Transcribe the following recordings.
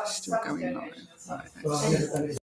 Still going live. Right, let's see.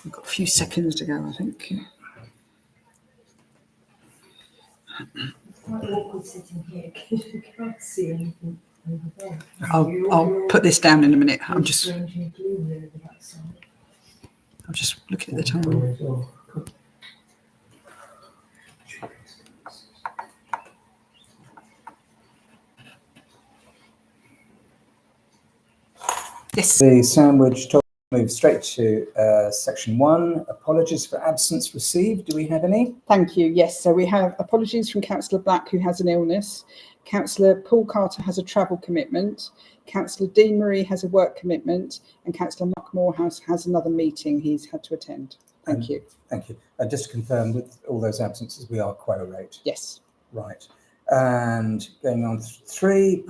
We've got a few seconds to go, I think. Quite awkward sitting here because you can't see anything over there. I'll put this down in a minute. I'm just strangely gloomy over that side. I'll just look at the time. Yes. The sandwich topic moves straight to section 1. Apologies for absence received. Do we have any? Thank you. Yes. So we have apologies from Councillor Black, who has an illness. Councillor Paul Carter has a travel commitment. Councillor Dean Marie has a work commitment, and Councillor Mark Morehouse has another meeting he's had to attend. Thank you. Thank you. Just to confirm, with all those absences, we are quota rate. Yes. Right. And going on 3,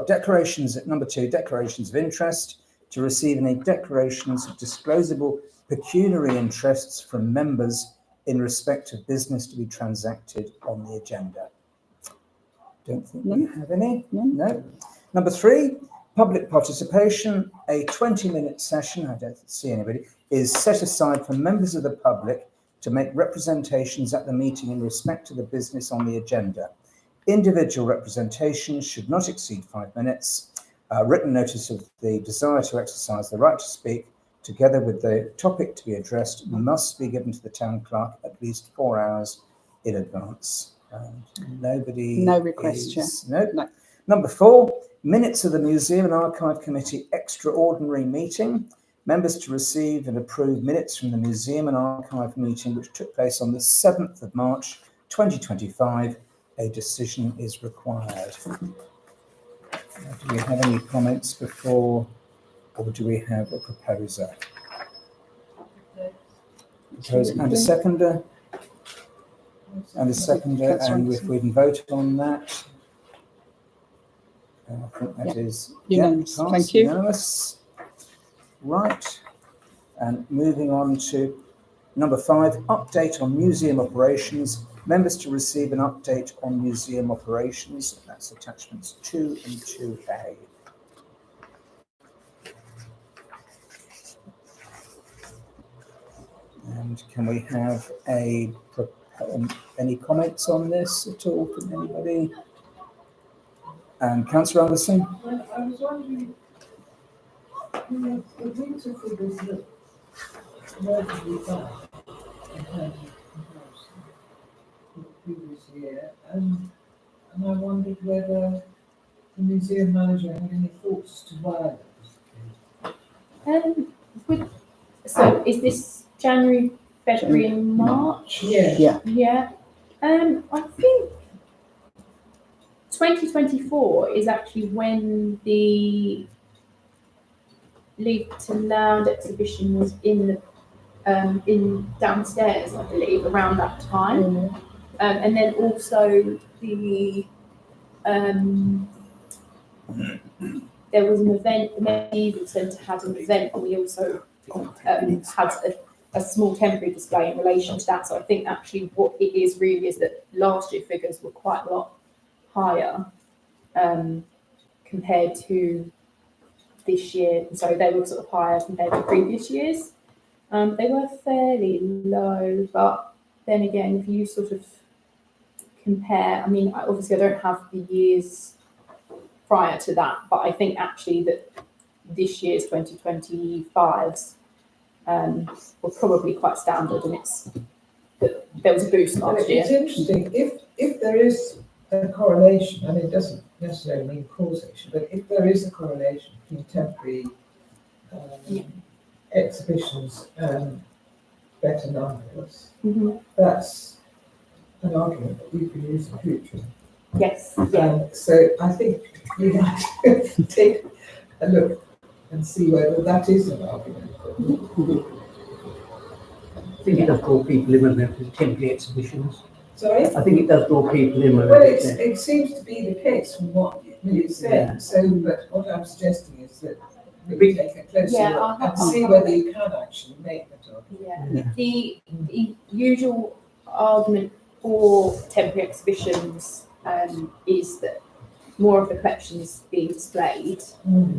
declarations at number 2, declarations of interest. To receive any declarations of disclosable pecuniary interests from members in respect of business to be transacted on the agenda. Don't think we have any. No. Number 3, public participation. A 20-minute session, I don't see anybody, is set aside for members of the public to make representations at the meeting in respect to the business on the agenda. Individual representation should not exceed 5 minutes. Written notice of the desire to exercise the right to speak, together with the topic to be addressed, must be given to the town clerk at least 4 hours in advance. No request, No. Number 4, minutes of the Museum and Archive Committee extraordinary meeting. Members to receive and approve minutes from the Museum and Archive meeting, which took place on the 7th of March 2025. A decision is required. Do we have any comments before, or do we have a proposer? And a seconder? And a seconder, and if we can vote on that, I think that is unanimous. Thank you. Unanimous. Right. And moving on to number 5, update on museum operations. Members to receive an update on museum operations. That's attachments 2 and 2A. And can we have any comments on this at all from anybody? And Councillor Anderson? I was wondering, the winter figures look relatively bad in terms of comparison to the previous year, and I wondered whether the museum manager had any thoughts to why that was. So is this January, February, and March? Yeah. Yeah. I think 2024 is actually when the Leave to Loud exhibition was in downstairs, I believe, around that time. And then also the there was an event, the Medieval Centre had an event, and we also had a small temporary display in relation to that. So I think actually what it is really is that last year figures were quite a lot higher compared to this year. So they were sort of higher compared to previous years. They were fairly low, but then again, if you sort of compare, I mean, obviously I don't have the years prior to that, but I think actually that this year's 2025's were probably quite standard, and there was a boost last year. It's interesting, if there is a correlation, and it doesn't necessarily mean causation, but if there is a correlation between temporary exhibitions and better numbers, that's an argument that we can use in future. Yes. Yeah. So I think we might take a look and see whether that is an argument. I think it does draw people in when there's temporary exhibitions. Sorry? I think it does draw people in when Well, it seems to be the case from what you said. Yeah. So, but what I'm suggesting is that we take a closer look and see whether you can actually make that argument. Yeah. The usual argument for temporary exhibitions is that more of the collection is being displayed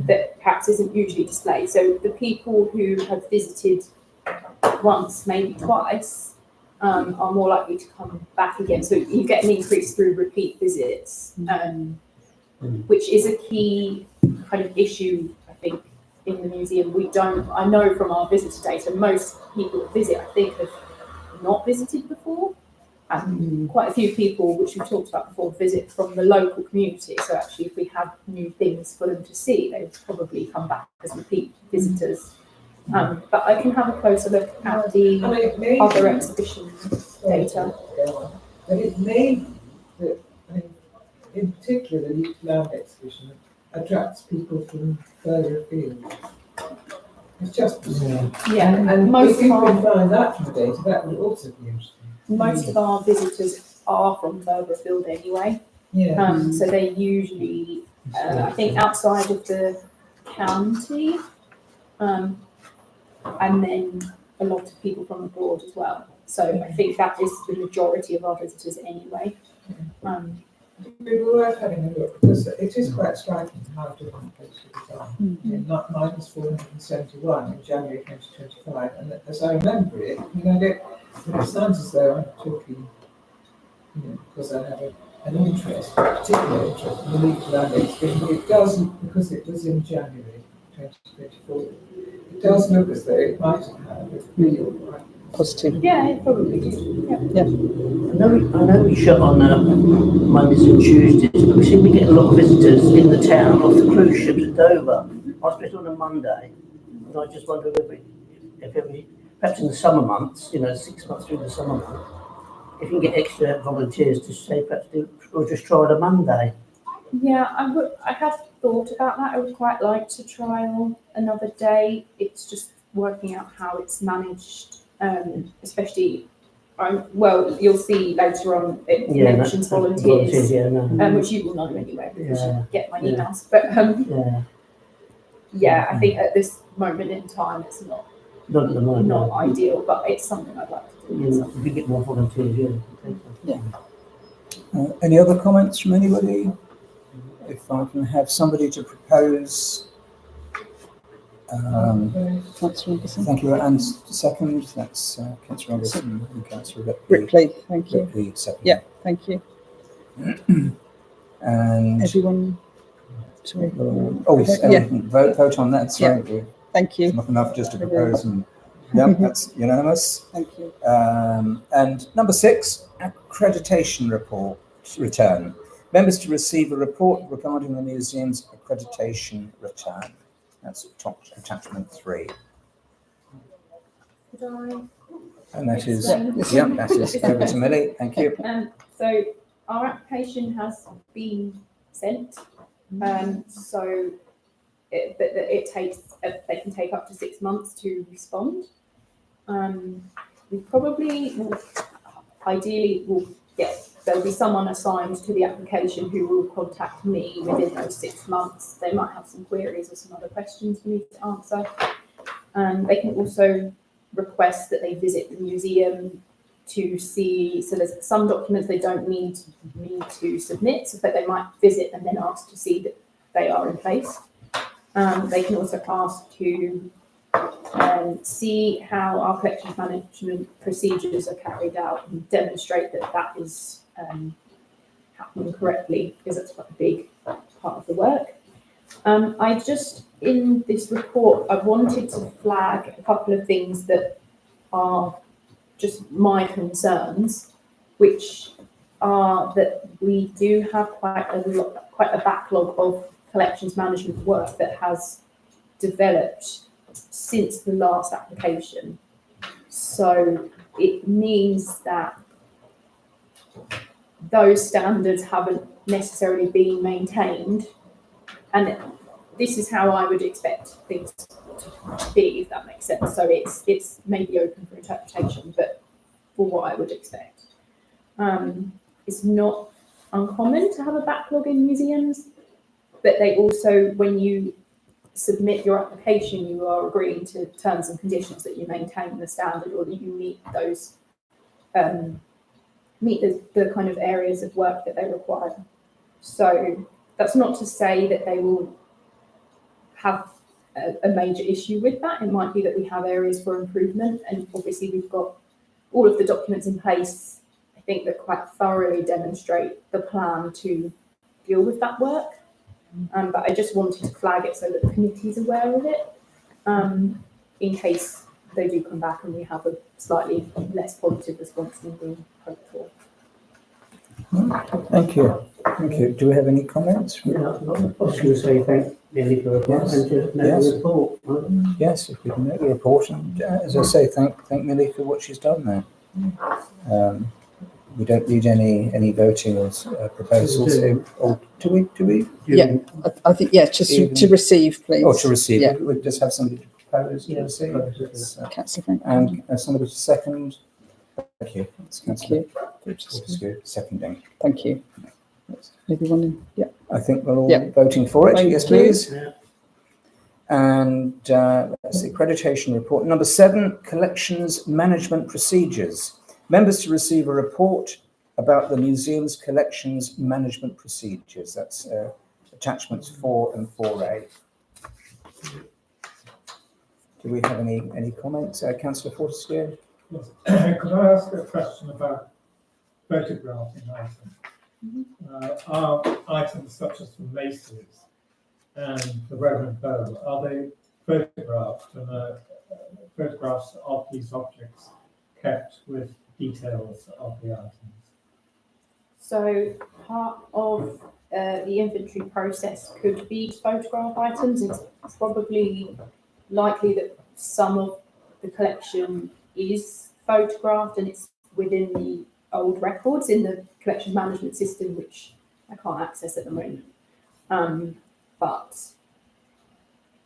that perhaps isn't usually displayed. So the people who have visited once, maybe twice, are more likely to come back again. So you get an increase through repeat visits, which is a key kind of issue, I think, in the museum. I know from our visitor data, most people that visit, I think, have not visited before. And quite a few people, which we've talked about before, visit from the local community. So actually, if we have new things for them to see, they would probably come back as repeat visitors. But I can have a closer look at the other exhibition data. But it may be that, in particular, the Leap Land exhibition attracts people from further afield. It's just Yeah, and most if you of could find that from the data, that would also be interesting. most of our visitors are from further afield anyway. Yeah. So they usually, I think, outside of the county, and then a lot of people from abroad as well. So I think that is the majority of our visitors anyway. It'd be worth having a look because it is quite striking how different places are. Minus 471 in January 2025, and as I remember it, it sounds as though I'm talking, because I have an interest, a particular interest in the Leap Land exhibition. It doesn't, because it was in January 2024. It does look as though it might have a real quite Positive. Yeah, it probably did. Yeah. I know we shut on Mondays and Tuesdays, but we seem to get a lot of visitors in the town off the cruise ships at Dover. I was on a Monday, and I just wondered if every, perhaps in the summer months, 6 months through the summer months, if you can get extra volunteers to say perhaps or just try it a Monday. Yeah, I have thought about that. I would quite like to trial another day. It's just working out how it's managed, especially. You'll see later on. It mentions volunteers, which you will know anyway because you get my emails. But I think at this moment in time, it's not at the moment, not ideal, but it's something I'd like to do. If we get more volunteers, Any other comments from anybody? If I can have somebody to propose. Thank you. And second, that's Councillor Robertson and Councillor Ripley, thank you. Ripley, second. Yeah, thank you. And everyone. Sorry. Vote on that. Sorry. Yeah. Thank you. It's not enough just to propose. And that's unanimous. Thank you. And number 6, accreditation report return. Members to receive a report regarding the museum's accreditation return. That's attachment 3. And that is, that is over to Millie. Thank you. So our application has been sent. So it takes, they can take up to 6 months to respond. We probably will, ideally will there'll be someone assigned to the application who will contact me within those 6 months. They might have some queries or some other questions for me to answer. They can also request that they visit the museum to see, so there's some documents they don't need me to submit, but they might visit and then ask to see that they are in place. They can also ask to see how our collections management procedures are carried out and demonstrate that that is happening correctly, because that's quite a big part of the work. I just, in this report, I wanted to flag a couple of things that are just my concerns, which are that we do have quite a backlog of collections management work that has developed since the last application. So it means that those standards haven't necessarily been maintained, and this is how I would expect things to be, if that makes sense. So it's maybe open for interpretation, but for what I would expect. It's not uncommon to have a backlog in museums, but they also, when you submit your application, you are agreeing to terms and conditions that you maintain the standard, or that you meet those, meet the kind of areas of work that they require. So that's not to say that they will have a major issue with that. It might be that we have areas for improvement, and obviously we've got all of the documents in place, I think, that quite thoroughly demonstrate the plan to deal with that work. But I just wanted to flag it so that the committee's aware of it, in case they do come back and we have a slightly less positive response than we hoped for. Thank you. Thank you. Do we have any comments? Yeah, I was going to say thank Nelly for the Yes. and to make Yes. the report. Yes, if we can make the report, and as I say, thank Millie for what she's done there. We don't need any voting or proposals. Or do we? Yeah. I think, yeah, just to receive, please. Or to receive? Yeah. We just have somebody to propose to Yeah, receive. propose, It's, Councillor Frank. and somebody to second. Thank you. It's Thank Councillor you. Fortescue seconding. Thank you. Everyone in? Yeah. I think we're all Yeah. voting for it. Thank Yes, you. please. Yeah. And let's see, accreditation report. Number 7, collections management procedures. Members to receive a report about the museum's collections management procedures. That's attachments 4 and 4A. Do we have any comments? Councillor Fortescue? Yes. Could I ask a question about photographing items? Are items such as from Macy's and the Reverend Bow, are they photographed, and photographs of these objects kept with details of the items? So part of the inventory process could be to photograph items. It's probably likely that some of the collection is photographed and it's within the old records in the collection management system, which I can't access at the moment. But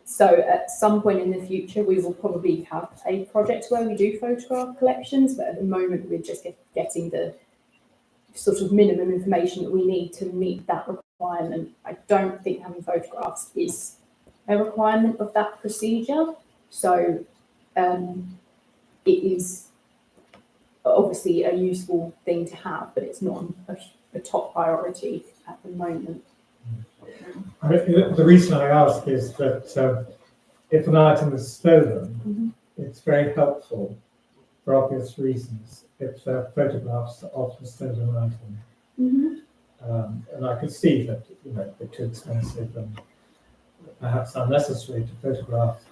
so at some point in the future, we will probably have a project where we do photograph collections, but at the moment we're just getting the sort of minimum information that we need to meet that requirement. I don't think having photographs is a requirement of that procedure. So it is obviously a useful thing to have, but it's not a top priority at the moment. The reason I ask is that if an item is stolen, it's very helpful, for obvious reasons, if there are photographs of the stolen item. And I could see that it'd be too expensive and perhaps unnecessary to photograph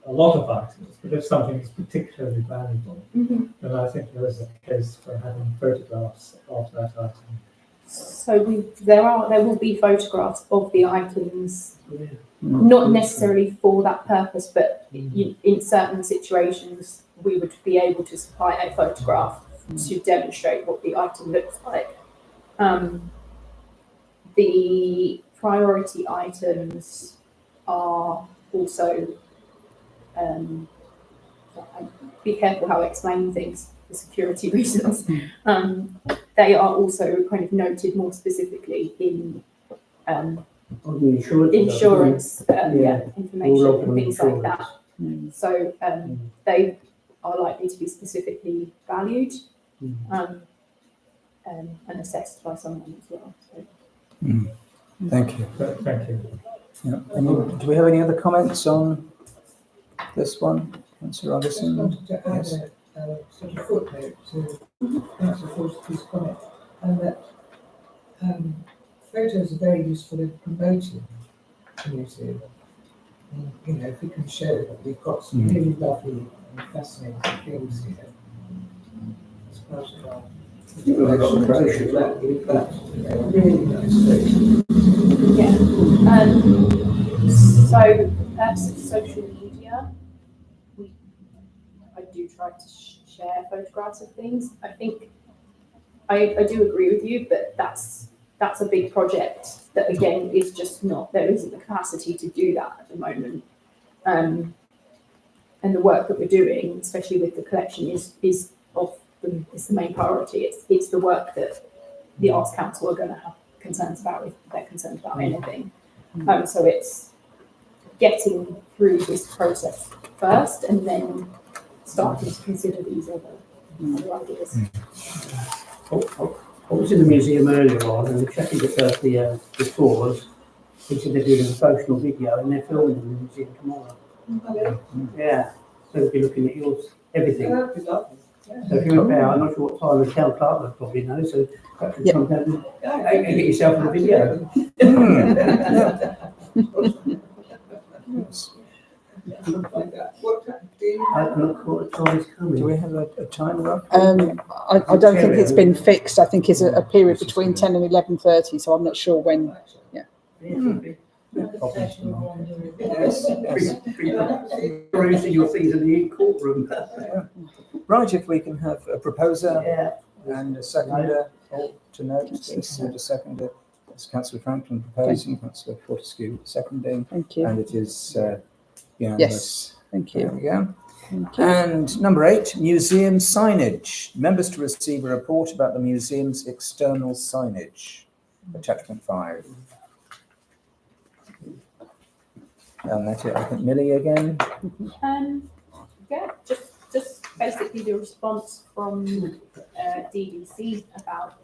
a lot of items, but if something is particularly valuable, then I think there is a case for having photographs of that item. So there will be photographs of the items, not necessarily for that purpose, but in certain situations we would be able to supply a photograph to demonstrate what the item looks like. The priority items are also, be careful how I explain things for security reasons. They are also kind of noted more specifically in insurance information and things like that. So they are likely to be specifically valued and assessed by someone as well. So. Thank you. Thank you. Yeah. Do we have any other comments on this one, Councillor I just Robertson? wanted to add Yes. a sort of footnote to Councillor Fortescue's comment, and that photos are very useful in promoting the museum. And, if we can show that we've got some really lovely and fascinating things here, as part of our really nice photos. Yeah. So social media, I do try to share photographs of things. I think I do agree with you, but that's a big project that again is just not, there isn't the capacity to do that at the moment. And the work that we're doing, especially with the collection, is the main priority. It's the work that the Arts Council are going to have concerns about if they're concerned about anything. So it's getting through this process first and then starting to consider these other ideas. I was in the museum earlier on and checking the tours, he said they're doing a promotional video and they're filming in the museum tomorrow. Yeah, so they'll be looking at yours, everything. So if you're about, I'm not sure what time the town clerk would probably know, so perhaps you Yep. come down and get yourself in the video. Yes. I'm not sure what time is Do coming. we have a time rough? I don't think it's been fixed. I think it's a period between 10 and 11:30, so I'm not sure when. Yes, yes. Perusing your things in the courtroom. Right, if we can have a proposer Yeah. and a seconder to note this, and a seconder. It's Councillor Franklin proposing, Councillor Fortescue seconding, Thank you. and it is unanimous. Yes, thank There you. we go. Thank you. And number 8, museum signage. Members to receive a report about the museum's external signage. Attachment 5. And that's it. I think Millie again. Yeah, just basically the response from DDC about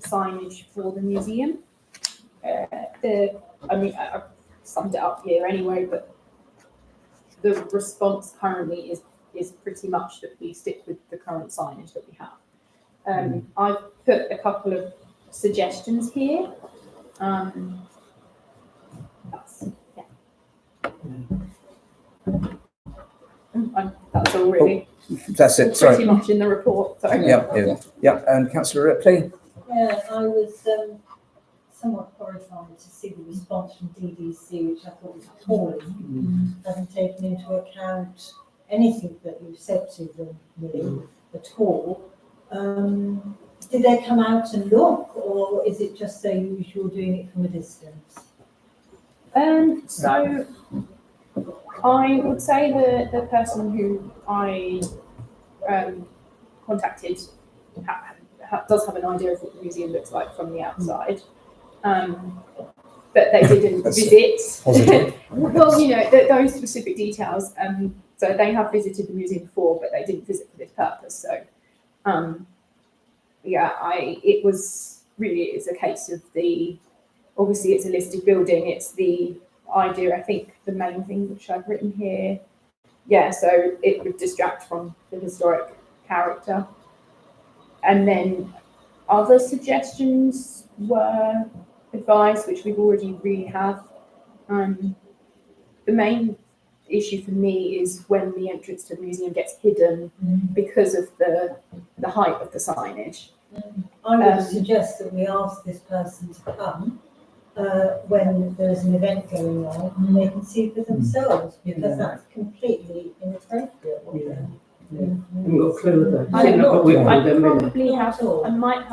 signage for the museum. I summed it up here anyway, but the response currently is pretty much that we stick with the current signage that we have. I've put a couple of suggestions here. That's all really. That's it. Pretty Sorry. much in the report. So. Yeah. And Councillor Ripley. Yeah, I was somewhat horrified to see the response from DDC, which I thought was appalling, having taken into account anything that you said to them really at all. Did they come out and look, or is it just their usual doing it from a distance? So I would say the person who I contacted does have an idea of what the museum looks like from the outside, but they didn't visit. Well, you know, those specific details. So they have visited the museum before, but they didn't visit for this purpose. So, it was really, it's a case of obviously it's a listed building. It's the idea, I think, the main thing which I've written here. Yeah, so it would distract from the historic character. And then other suggestions were advised, which we've already really have. The main issue for me is when the entrance to the museum gets hidden because of the height of the signage. I would suggest that we ask this person to come when there's an event going on and they can see for themselves, because that's completely inappropriate. I haven't got a clue with that. I might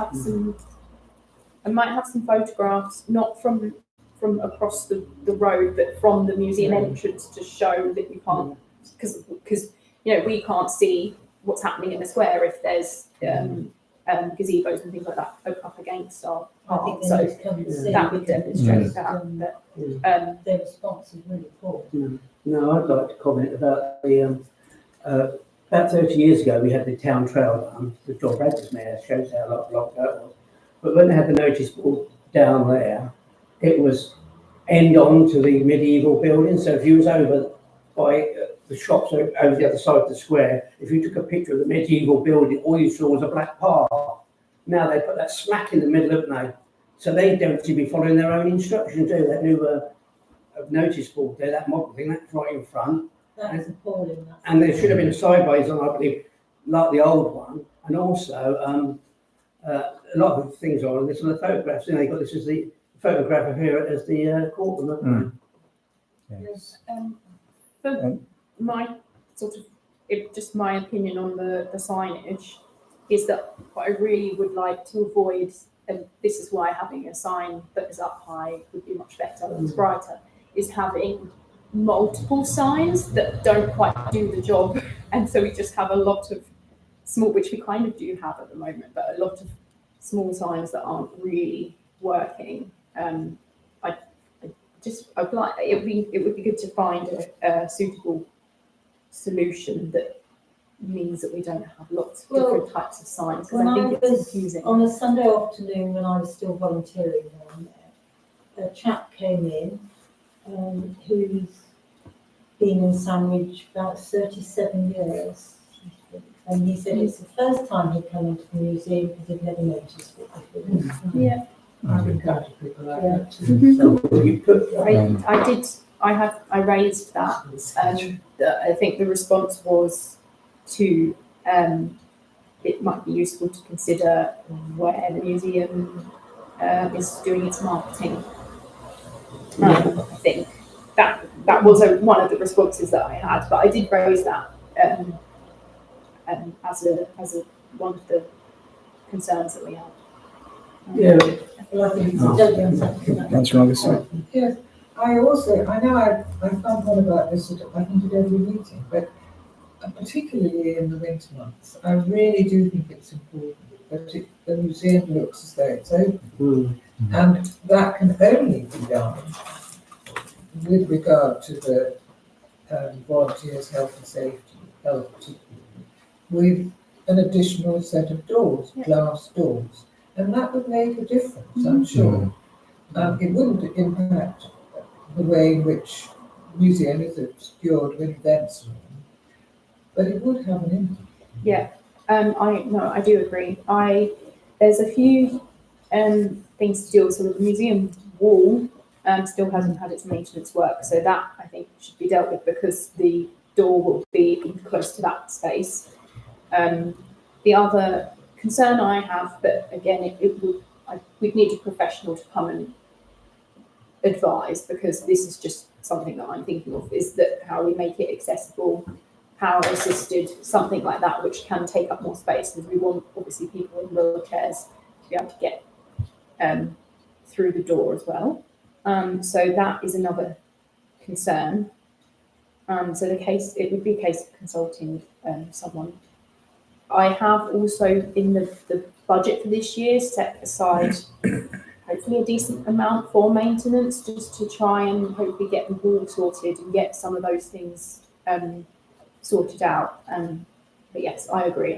have some photographs, not from across the road, but from the museum entrance to show that you can't, because you know, we can't see what's happening in the square if there's gazebos and things like that up against our I think art. they So need to come and see. that would because, demonstrate that. But, their response is really poor. No, I'd like to comment about the, about 30 years ago, we had the town trail done, the John Bradford's mayor, shows how long that was. But when they had the notice board down there, it was end on to the medieval building. So if you was over by the shops over the other side of the square, if you took a picture of the medieval building, all you saw was a black path. Now they put that smack in the middle, haven't they? So they don't seem to be following their own instructions, do that new notice board there, that model thing, that's right in front. That is appalling. And there should have been a sideways on, I believe, like the old one. And also, a lot of things are on this on the photographs. You know, this is the photograph of here as the courtroom. Yes. for my sort of, just my opinion on the signage is that what I really would like to avoid, and this is why having a sign that is up high would be much better, that's brighter, is having multiple signs that don't quite do the job. And so we just have a lot of small, which we kind of do have at the moment, but a lot of small signs that aren't really working. I'd like, it would be good to find a suitable solution that means that we don't have lots of different types of signs, because I think it's confusing. On a Sunday afternoon when I was still volunteering down a chap came in who's been in Sandwich about 37 years. And he said it's the first time he'd come into the museum because he'd never noticed it before. Yeah. I've encountered people like Yeah. that too. So will you put, I raised that. I think the response was to it might be useful to consider where the museum is doing its marketing. I think that was one of the responses that I had, but I did raise that as a one of the concerns that we have. yeah, Well, I think it's totally unacceptable. Councillor Augustine. Yes, I know I found one about this at I think at every meeting, but particularly in the winter months, I really do think it's important that the museum looks as though it's open. And that can only be done with regard to the volunteers' health and safety, health particularly, with an additional set of doors, glass doors. And that would make a difference, I'm sure. It wouldn't impact the way in which museum is obscured with events, but it would have an impact. Yeah, I do agree. There's a few things to do. So the museum wall still hasn't had its maintenance work, so that I think should be dealt with because the door will be close to that space. The other concern I have, but again, we'd need a professional to come and advise because this is just something that I'm thinking of, is that how we make it accessible, power assisted, something like that, which can take up more space because we want obviously people in wheelchairs to be able to get through the door as well. So that is another concern. So it would be a case of consulting someone. I have also in the budget for this year set aside hopefully a decent amount for maintenance, just to try and hopefully get the wall sorted and get some of those things sorted out. But yes, I agree.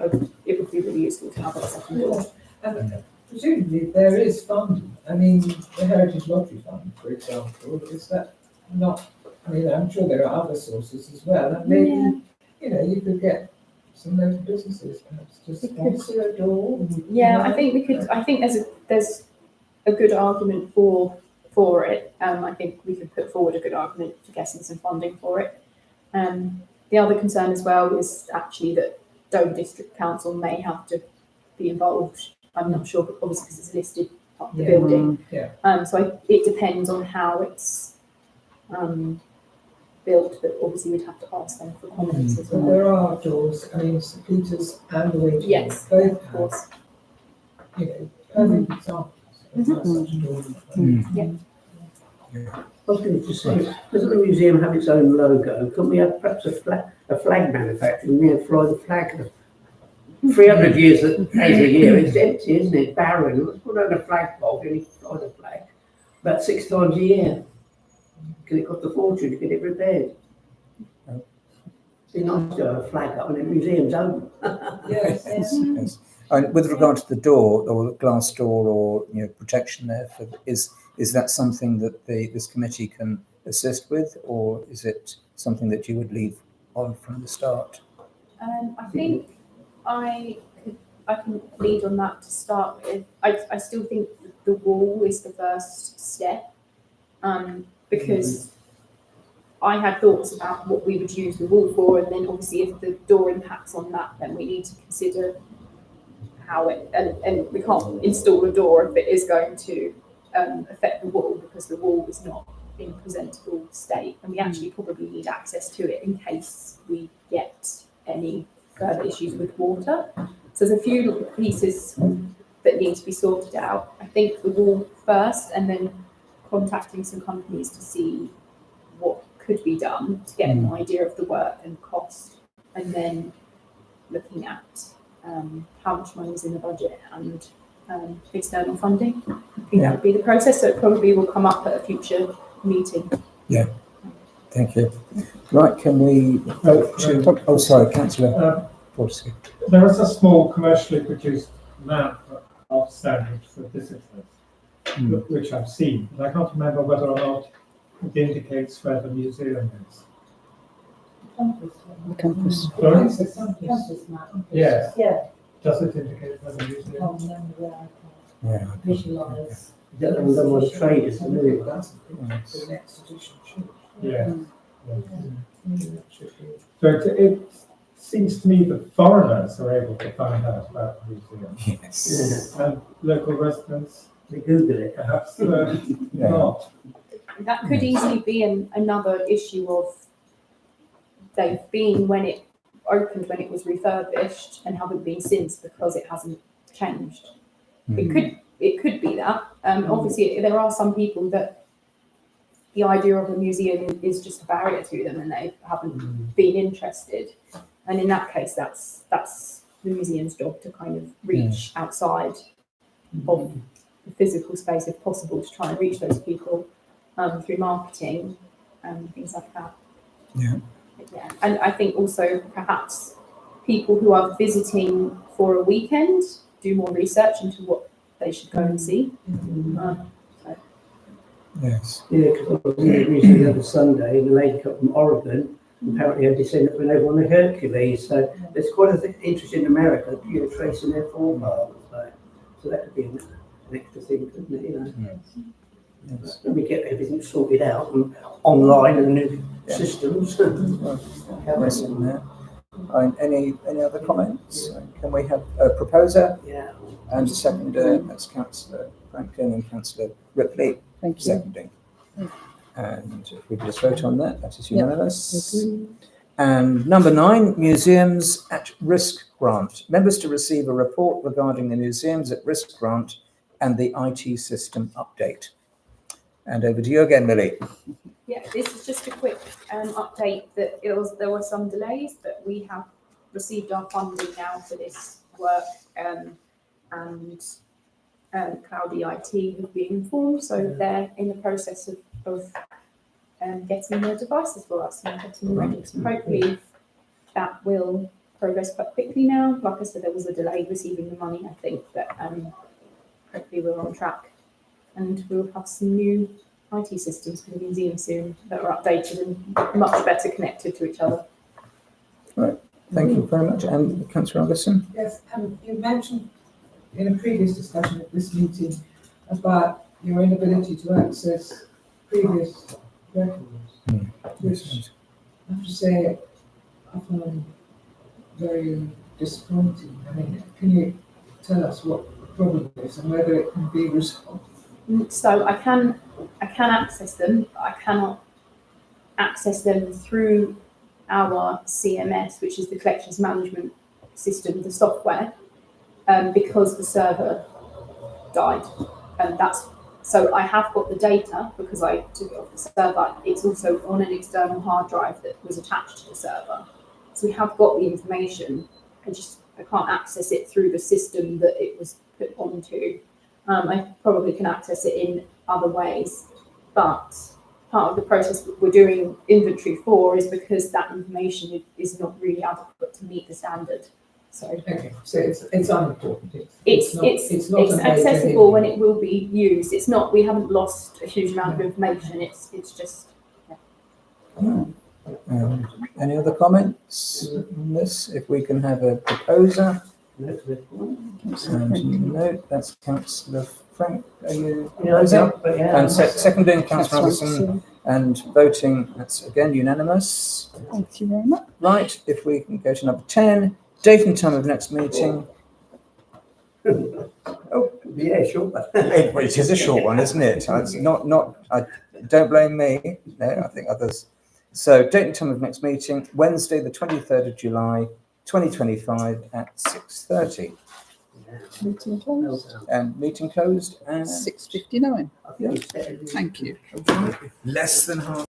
It would be really useful to have a second door. And presumably there is funding. I mean, the Heritage Lottery Fund, for example, is that not? I mean, I'm sure there are other sources as well, and maybe you could get some local businesses perhaps to sponsor a door. Yeah, I think we could. I think there's a good argument for it. I think we could put forward a good argument for getting some funding for it. The other concern as well is actually that Dover District Council may have to be involved. I'm not sure, but obviously because it's listed up the building. So it depends on how it's built, but obviously we'd have to ask them for comments as But well. there are doors. I mean, St Peter's and the Waiting Yes, both of course. have, perfect examples of such a door. I was going to say, doesn't the museum have its own logo? Couldn't we have perhaps a flag manufacturer and fly the flag? 300 years as a year, it's empty, isn't it? Barren. Let's put on a flagpole, and fly the flag. About 6 times a year. Because it cost a fortune to get it repaired. It'd be nice to have a flag up when the museum's open. Yes. And with regard to the door or the glass door or protection there, is that something that this committee can assist with, or is it something that you would leave on from the start? I think I can lead on that to start with. I still think the wall is the first step, because I had thoughts about what we would use the wall for, and then obviously if the door impacts on that, then we need to consider how it, and we can't install a door if it is going to affect the wall, because the wall is not in presentable state, and we actually probably need access to it in case we get any further issues with water. So there's a few pieces that need to be sorted out. I think the wall first, and then contacting some companies to see what could be done to get an idea of the work and cost, and then looking at how much money is in the budget and external funding. I think that would be the process, so it probably will come up at a future meeting. Yeah, thank you. Right, can we vote to... Oh, sorry, Councillor Fortescue. There is a small commercially produced map of Sandwich for visitors. which I've seen, but I can't remember whether or not it indicates where the museum is. The campus. Sorry? It's a campus map. Yes. Yeah. Does it indicate where the museum is? Can't remember where I Yeah. can visualise. Is that the one where the trade is, the new one? That's the next edition should. Yeah. That should be. So it seems to me that foreigners are able to find out about the museum, Yes. and local residents They Google it. perhaps Yeah. not. That could easily be another issue of they've been when it opened, when it was refurbished, and haven't been since because it hasn't changed. It could be that. Obviously, there are some people that the idea of a museum is just a barrier to them, and they haven't been interested. And in that case, that's the museum's job to kind of reach outside of the physical space, if possible, to try and reach those people through marketing and things like that. Yeah. Yeah, and I think also perhaps people who are visiting for a weekend do more research into what they should go and see. Yes. Yeah, because I was in the museum the other Sunday, and a lady come from Oregon, apparently a descendant went over on the Hercules, so there's quite a interest in America, tracing their forefathers, so that could be an extra thing, couldn't it, Yes. Let me get everything sorted out and online and new systems. Yes, in there. Any other comments? Can we have a proposer Yeah. and a seconder? That's Councillor Franklin and Councillor Ripley Thank you. seconding. And if we just vote on that, that is Yep. unanimous. Agree. And number 9, Museums at Risk Grant. Members to receive a report regarding the Museums at Risk Grant and the IT system update. And over to you again, Millie. Yeah, this is just a quick update that there were some delays, but we have received our funding now for this work, and Cloudy IT have been informed, so they're in the process of getting their devices for us and getting them ready. So hopefully that will progress quite quickly now. Like I said, there was a delay receiving the money, I think, but hopefully we're on track. And we'll have some new IT systems for the museum soon that are updated and much better connected to each other. Thank you very much. And Councillor Anderson? Yes, you mentioned in a previous discussion at this meeting about your inability to access previous records, which I have to say I find very disappointing. I mean, can you tell us what the problem is and whether it can be resolved? So I can access them, but I cannot access them through our CMS, which is the collections management system, the software, because the server died. And so I have got the data because I took it off the server. It's also on an external hard drive that was attached to the server. So we have got the information. I can't access it through the system that it was put onto. I probably can access it in other ways, but part of the process that we're doing inventory for is because that information is not really adequate to meet the standard. So Okay, so it's unimportant. it's not a major accessible hit. when it will be used. It's not, we haven't lost a huge amount of information. It's just, Any other comments on this? If we can have a proposer. And no, that's Councillor Frank. Are you? And seconding Councillor Anderson and voting, that's again unanimous. Thank you very much. Right, if we can go to number 10, date and time of next meeting. Oh, yeah, sure. It is a short one, isn't it? It's not, don't blame me. No, I think others. So date and time of next meeting, Wednesday, the 23rd of July, 2025 at 6:30. Meeting closed. And meeting closed at 6:59. Yeah. Thank you. less than half.